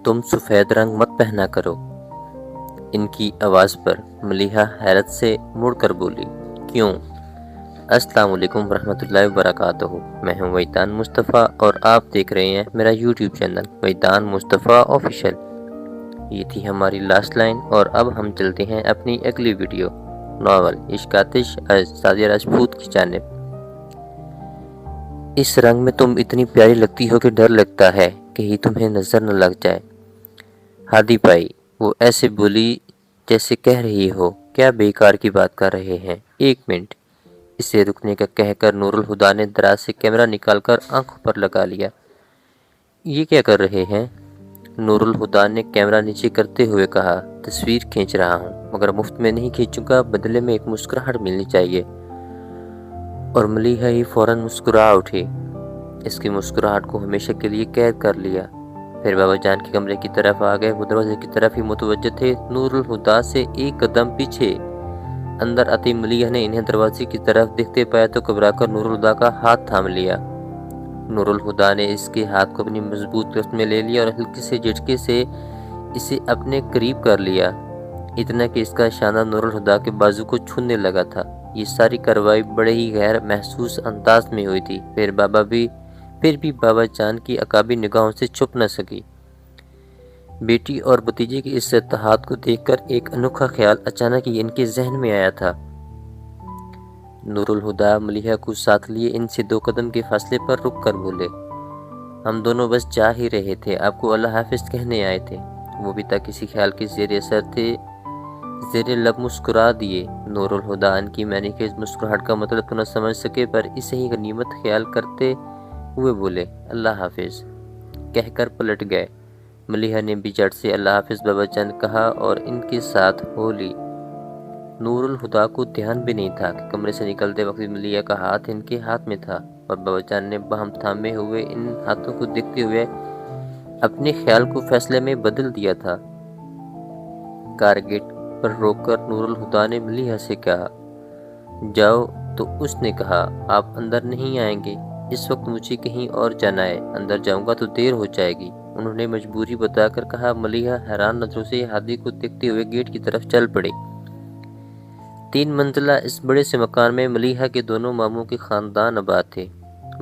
तुम सफ़ेद रंग मत पहना करो। इनकी आवाज़ पर मलिहा हैरत से मुड़कर बोली, क्यों? अस्सलाम वालेकुम वरहमतुल्लाहि वबरकातुहू। मैं हूं वैदान मुस्तफ़ा और आप देख रहे हैं मेरा यूट्यूब चैनल वैदान मुस्तफ़ा ऑफिशियल। ये थी हमारी लास्ट लाइन और अब हम चलते हैं अपनी अगली वीडियो नावल इश्क आतिश सादिया राजपूत की जानिब। इस रंग में तुम इतनी प्यारी लगती हो कि डर लगता है कहीं तुम्हें नज़र न लग जाए। हादी भाई, वो ऐसे बोली जैसे कह रही हो क्या बेकार की बात कर रहे हैं। एक मिनट, इसे रुकने का कहकर नूरुल हुदा ने दराज से कैमरा निकालकर आंखों पर लगा लिया। ये क्या कर रहे हैं? नूरुल हुदा ने कैमरा नीचे करते हुए कहा, तस्वीर खींच रहा हूँ, मगर मुफ्त में नहीं खींचूंगा, बदले में एक मुस्कुराहट मिलनी चाहिए। और मलिहा ही फौरन मुस्कुरा उठी। इसकी मुस्कुराहट को हमेशा के लिए कैद कर लिया। फिर बाबा जान के कमरे की तरफ आ गए। वो दरवाजे की तरफ ही मुतवज्जह थे। नूरुल हुदा से एक कदम पीछे अंदर आती मलिहा ने इन्हें दरवाजे की तरफ देखते पाया तो घबराकर नूरुल हुदा का हाथ थाम लिया। नूरुल हुदा ने इसके हाथ को अपनी मजबूत गिरफ्त में ले लिया और हल्के से झटके से इसे अपने करीब कर लिया, इतना कि इसका शाना नूरुल हुदा के बाजू को छूने लगा था। ये सारी कार्रवाई बड़े ही गैर महसूस अंदाज में हुई थी। फिर भी बाबा जान की अकाबी निगाहों से छुप न सकी। बेटी और भतीजे के इस इत्तेहाद को देखकर एक अनोखा ख्याल अचानक ही इनके जहन में आया था। नूरुल हुदा मलिहा को साथ लिए इनसे 2 कदम के फासले पर रुक कर बोले, हम दोनों बस जा ही रहे थे, आपको अल्लाह हाफिज कहने आए थे। वो भी तक किसी ख्याल के ज़ेर असर थे, ज़ेरे लब मुस्कुरा दिए। नूरुल हुदा इनकी मैनी के मुस्कुराहट का मतलब तो न समझ सके, पर इसे ही गनीमत ख्याल करते हुए बोले, अल्लाह हाफिज कहकर पलट गए। मलिहा ने भी झट से अल्लाह हाफिज बाबा जान कहा और इनके साथ हो ली। नूरुल हुदा को ध्यान भी नहीं था कि कमरे से निकलते वक्त मलिहा का हाथ इनके हाथ में था और बाबा जान ने बाहम थामे हुए इन हाथों को देखते हुए अपने ख्याल को फैसले में बदल दिया था। कार गेट पर रोककर नूरुल हुदा ने मलिहा से कहा, जाओ। तो उसने कहा, आप अंदर नहीं आएंगे, इस वक्त मुझे कहीं और जाना है, अंदर जाऊंगा तो देर हो जाएगी। उन्होंने मजबूरी बताकर कहा। मलिहा हैरान नजरों से हादी को देखते हुए गेट की तरफ चल पड़ी। 3 मंजिला इस बड़े से मकान में मलिहा के दोनों मामों के खानदान आबाद थे।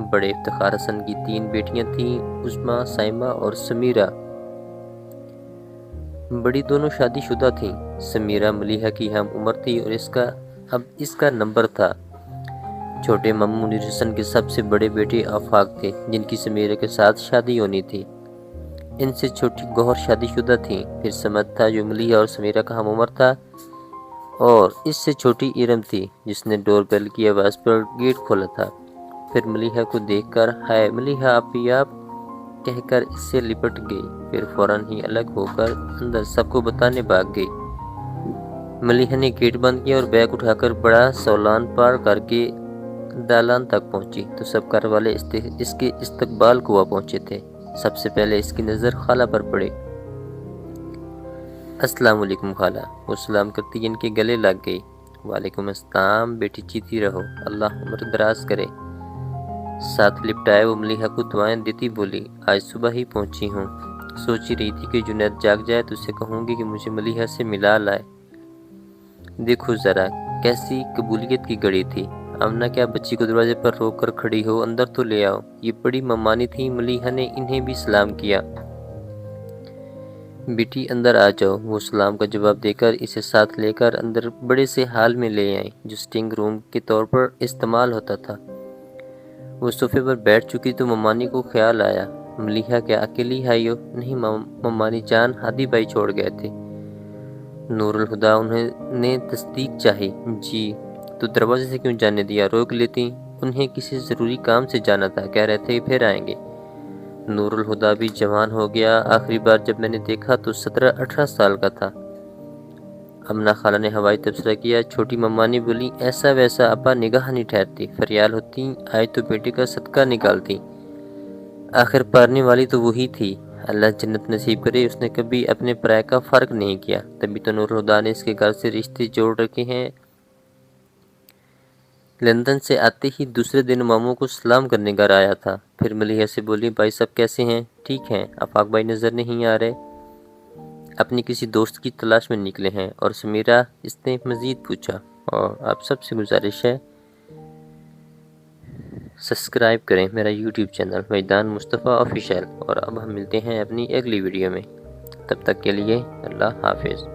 बड़े इफ्तिखार हसन की 3 बेटियां थीं, उस्मा, साइमा और समीरा। बड़ी दोनों शादीशुदा थीं। समीरा मलिहा की हम उम्र थी और इसका नंबर था। छोटे मामू मुनीर हसन के सबसे बड़े बेटे आफाक थे, जिनकी समीरा के साथ शादी होनी थी। इनसे छोटी गौहर शादीशुदा थी। फिर समद था जो मलिहा और समीरा का हम उम्र था, और इससे छोटी इरम थी जिसने डोरबेल की आवाज़ पर गेट खोला था। फिर मलिहा को देखकर, हाय मलिहा, आप कहकर इससे लिपट गई। फिर फौरन ही अलग होकर अंदर सबको बताने भाग गई। मलिहा ने गेट बंद किया और बैग उठाकर बड़ा सौलान पार करके दालान तक पहुंची तो सब घर वाले इसके इस्तकबाल को आ पहुंचे थे। सबसे पहले इसकी नज़र खाला पर पड़ी। अस्सलाम वालेकुम खाला। वो सलाम करती इनके गले लग गई। वालेकुम अस्सलाम बेटी, जीती रहो, अल्लाह उम्र दराज करे। साथ लिपटाए वो मलिहा को दुआएं देती बोली, आज सुबह ही पहुंची हूँ, सोच ही रही थी कि जुनैद जाग जाए तो उसे कहूँगी कि मुझे मलिहा से मिला लाए। देखो ज़रा कैसी कबूलियत की घड़ी थी। आमना क्या बच्ची को दरवाजे पर रोक कर खड़ी हो, अंदर तो ले आओ। ये बड़ी ममानी थी। मलिहा ने इन्हें भी सलाम किया। बेटी अंदर आ जाओ। वो सलाम का जवाब देकर इसे साथ लेकर अंदर बड़े से हाल में ले आई, जो स्टिंग रूम के तौर पर इस्तेमाल होता था। वो सोफे पर बैठ चुकी तो ममानी को ख्याल आया, मलिहा क्या अकेली आई हो? नहीं ममानी जान, हादी भाई छोड़ गए थे। नूरुल हुदा उन्हें तस्दीक चाही। जी, तो दरवाजे से क्यों जाने दिया? रोक लेती, उन्हें किसी ज़रूरी काम से जाना था, कह रहे थे फिर आएंगे। नूरुल हुदा भी जवान हो गया। आखिरी बार जब मैंने देखा तो 17-18 साल का था। अमना खाला ने हवाई तबसरा किया। छोटी मम्मानी बोली, ऐसा वैसा अपा निगाह नहीं ठहरती, फरियाल होती, आए तो बेटे का सदका निकालती। आखिर पारने वाली तो वही थी, अल्लाह जन्नत नसीब करे। उसने कभी अपने पराये का फ़र्क नहीं किया, तभी तो नूरुल हुदा ने इसके घर से रिश्ते जोड़ रखे हैं। लंदन से आते ही दूसरे दिन मामू को सलाम करने घर आया था। फिर मलिहा से बोली, भाई सब कैसे हैं? ठीक हैं। आफाक भाई नज़र नहीं आ रहे। اپنی کسی دوست کی تلاش میں نکلے ہیں، اور سمیرہ اس نے مزید پوچھا، اور آپ سب سے گزارش ہے سبسکرائب کریں میرا یوٹیوب چینل میدان مصطفیٰ آفیشیل، اور اب ہم ملتے ہیں اپنی اگلی ویڈیو میں۔ تب تک کے لیے اللہ حافظ۔